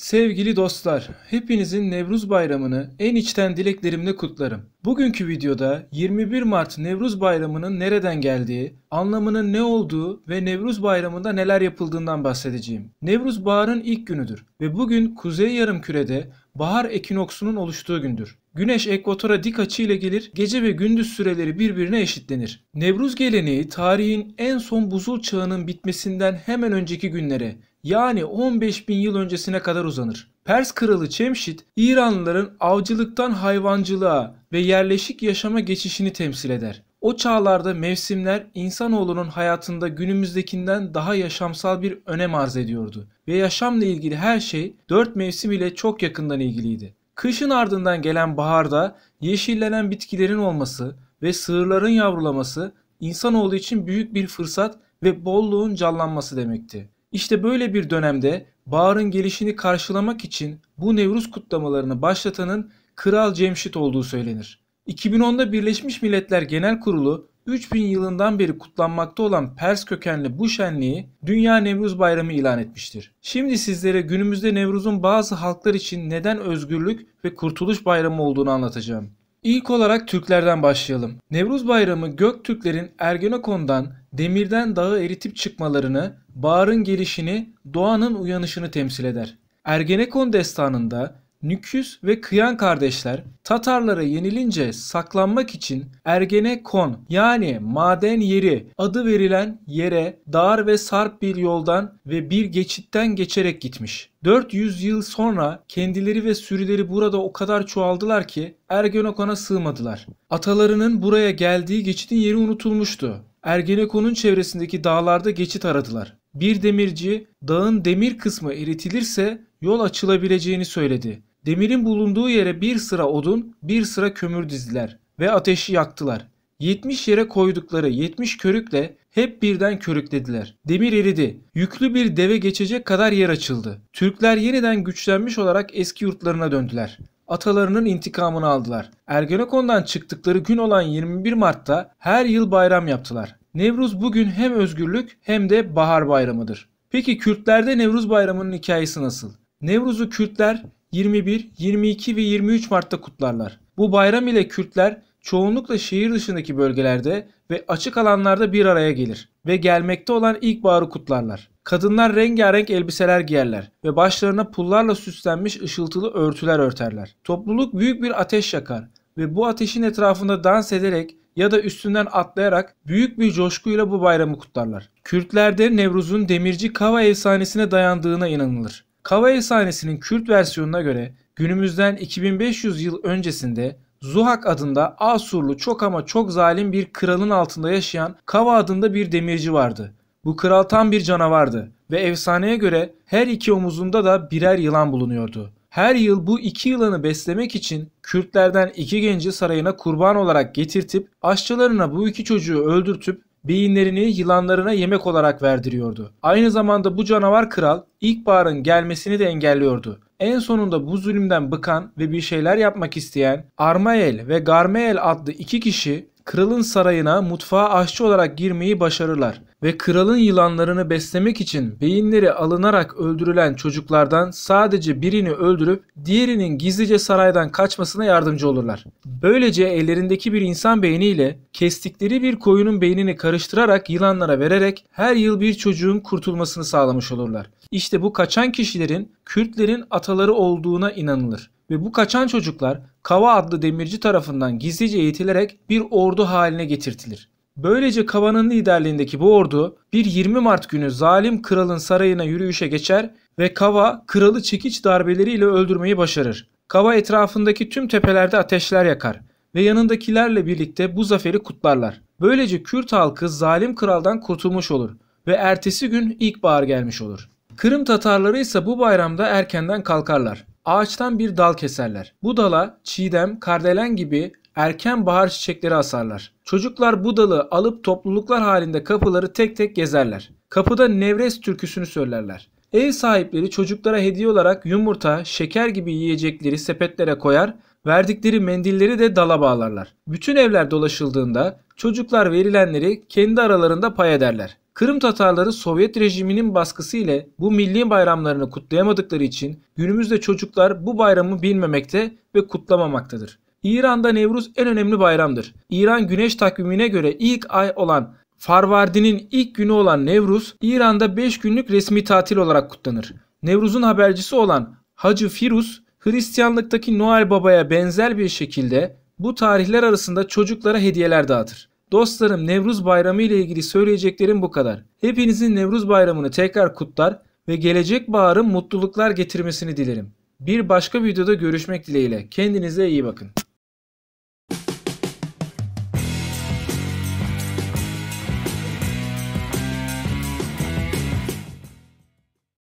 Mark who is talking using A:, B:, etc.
A: Sevgili dostlar, hepinizin Nevruz Bayramı'nı en içten dileklerimle kutlarım. Bugünkü videoda 21 Mart Nevruz Bayramı'nın nereden geldiği, anlamının ne olduğu ve Nevruz Bayramı'nda neler yapıldığından bahsedeceğim. Nevruz baharın ilk günüdür ve bugün Kuzey Yarımküre'de bahar ekinoksunun oluştuğu gündür. Güneş ekvatora dik açı ile gelir, gece ve gündüz süreleri birbirine eşitlenir. Nevruz geleneği tarihin en son buzul çağının bitmesinden hemen önceki günlere, yani 15 bin yıl öncesine kadar uzanır. Pers kralı Cemşit, İranlıların avcılıktan hayvancılığa ve yerleşik yaşama geçişini temsil eder. O çağlarda mevsimler insanoğlunun hayatında günümüzdekinden daha yaşamsal bir önem arz ediyordu ve yaşamla ilgili her şey 4 mevsim ile çok yakından ilgiliydi. Kışın ardından gelen baharda yeşillenen bitkilerin olması ve sığırların yavrulaması insanoğlu için büyük bir fırsat ve bolluğun canlanması demekti. İşte böyle bir dönemde baharın gelişini karşılamak için bu Nevruz kutlamalarını başlatanın Kral Cemşit olduğu söylenir. 2010'da Birleşmiş Milletler Genel Kurulu 3000 yılından beri kutlanmakta olan Pers kökenli bu şenliği Dünya Nevruz Bayramı ilan etmiştir. Şimdi sizlere günümüzde Nevruz'un bazı halklar için neden özgürlük ve kurtuluş bayramı olduğunu anlatacağım. İlk olarak Türklerden başlayalım. Nevruz Bayramı Göktürklerin Ergenekon'dan demirden dağı eritip çıkmalarını, baharın gelişini, doğanın uyanışını temsil eder. Ergenekon destanında Nüküs ve Kıyan kardeşler Tatarlara yenilince saklanmak için Ergenekon yani maden yeri adı verilen yere dar ve sarp bir yoldan ve bir geçitten geçerek gitmiş. 400 yıl sonra kendileri ve sürüleri burada o kadar çoğaldılar ki Ergenekon'a sığmadılar. Atalarının buraya geldiği geçitin yeri unutulmuştu. Ergenekon'un çevresindeki dağlarda geçit aradılar. Bir demirci dağın demir kısmı eritilirse yol açılabileceğini söyledi. Demirin bulunduğu yere bir sıra odun, bir sıra kömür dizdiler ve ateşi yaktılar. 70 yere koydukları 70 körükle hep birden körüklediler. Demir eridi. Yüklü bir deve geçecek kadar yer açıldı. Türkler yeniden güçlenmiş olarak eski yurtlarına döndüler. Atalarının intikamını aldılar. Ergenekon'dan çıktıkları gün olan 21 Mart'ta her yıl bayram yaptılar. Nevruz bugün hem özgürlük hem de bahar bayramıdır. Peki Kürtlerde Nevruz Bayramı'nın hikayesi nasıl? Nevruz'u Kürtler 21, 22 ve 23 Mart'ta kutlarlar. Bu bayram ile Kürtler çoğunlukla şehir dışındaki bölgelerde ve açık alanlarda bir araya gelir ve gelmekte olan ilkbaharı kutlarlar. Kadınlar rengarenk elbiseler giyerler ve başlarına pullarla süslenmiş ışıltılı örtüler örterler. Topluluk büyük bir ateş yakar ve bu ateşin etrafında dans ederek ya da üstünden atlayarak büyük bir coşkuyla bu bayramı kutlarlar. Kürtlerde Nevruz'un demirci Kava efsanesine dayandığına inanılır. Kava efsanesinin Kürt versiyonuna göre günümüzden 2500 yıl öncesinde Zuhak adında Asurlu çok ama çok zalim bir kralın altında yaşayan Kava adında bir demirci vardı. Bu kral tam bir canavardı ve efsaneye göre her iki omuzunda da birer yılan bulunuyordu. Her yıl bu iki yılanı beslemek için Kürtlerden iki genci sarayına kurban olarak getirtip aşçılarına bu iki çocuğu öldürtüp beyinlerini yılanlarına yemek olarak verdiriyordu. Aynı zamanda bu canavar kral ilkbaharın gelmesini de engelliyordu. En sonunda bu zulümden bıkan ve bir şeyler yapmak isteyen Armael ve Garmael adlı iki kişi kralın sarayına mutfağa aşçı olarak girmeyi başarırlar ve kralın yılanlarını beslemek için beyinleri alınarak öldürülen çocuklardan sadece birini öldürüp diğerinin gizlice saraydan kaçmasına yardımcı olurlar. Böylece ellerindeki bir insan beyniyle kestikleri bir koyunun beynini karıştırarak yılanlara vererek her yıl bir çocuğun kurtulmasını sağlamış olurlar. İşte bu kaçan kişilerin Kürtlerin ataları olduğuna inanılır. Ve bu kaçan çocuklar Kava adlı demirci tarafından gizlice eğitilerek bir ordu haline getirtilir. Böylece Kava'nın liderliğindeki bu ordu bir 20 Mart günü zalim kralın sarayına yürüyüşe geçer ve Kava kralı çekiç darbeleriyle öldürmeyi başarır. Kava etrafındaki tüm tepelerde ateşler yakar ve yanındakilerle birlikte bu zaferi kutlarlar. Böylece Kürt halkı zalim kraldan kurtulmuş olur ve ertesi gün ilkbahar gelmiş olur. Kırım Tatarları ise bu bayramda erkenden kalkarlar. Ağaçtan bir dal keserler. Bu dala çiğdem, kardelen gibi erken bahar çiçekleri asarlar. Çocuklar bu dalı alıp topluluklar halinde kapıları tek tek gezerler. Kapıda Nevrez türküsünü söylerler. Ev sahipleri çocuklara hediye olarak yumurta, şeker gibi yiyecekleri sepetlere koyar, verdikleri mendilleri de dala bağlarlar. Bütün evler dolaşıldığında çocuklar verilenleri kendi aralarında pay ederler. Kırım Tatarları Sovyet rejiminin baskısı ile bu milli bayramlarını kutlayamadıkları için günümüzde çocuklar bu bayramı bilmemekte ve kutlamamaktadır. İran'da Nevruz en önemli bayramdır. İran güneş takvimine göre ilk ay olan Farvardi'nin ilk günü olan Nevruz, İran'da 5 günlük resmi tatil olarak kutlanır. Nevruz'un habercisi olan Hacı Firuz, Hristiyanlıktaki Noel Baba'ya benzer bir şekilde bu tarihler arasında çocuklara hediyeler dağıtır. Dostlarım, Nevruz Bayramı ile ilgili söyleyeceklerim bu kadar. Hepinizin Nevruz Bayramı'nı tekrar kutlar ve gelecek baharın mutluluklar getirmesini dilerim. Bir başka videoda görüşmek dileğiyle. Kendinize iyi bakın.